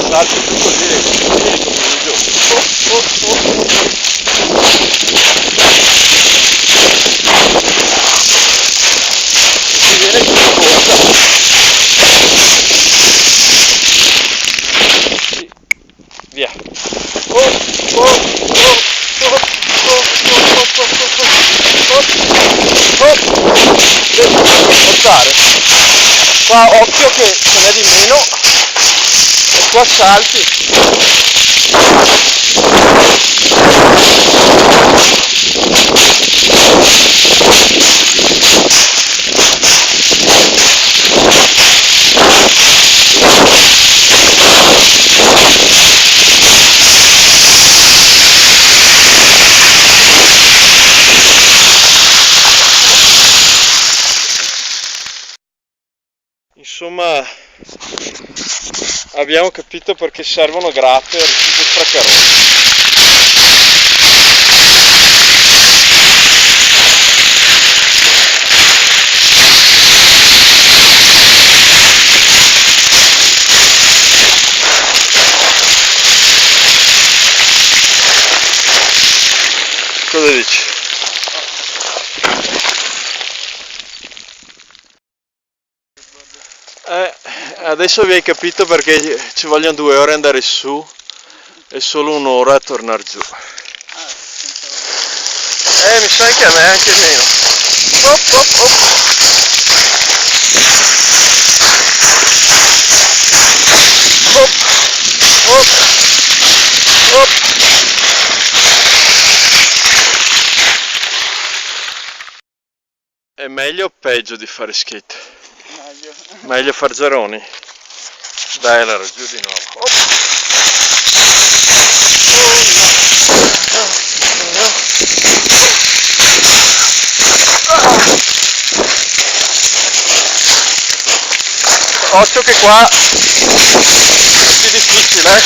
Salti tu così, vedi come vieni giù. Si viene giù in corsa. Sì. Via. Devi portare. Qua occhio che ce n'è di meno e qua salti. Insomma, abbiamo capito perché servono grapper tipo Fraccaroni. Cosa dici? Adesso vi hai capito perché ci vogliono 2 ore andare su e solo un'ora a tornare giù. Mi sa che a me anche meno. Op, op, op. Op, op, op. È meglio o peggio di fare skate? Meglio far Zeroni. Dai, allora giù di nuovo. Occhio che qua è più difficile,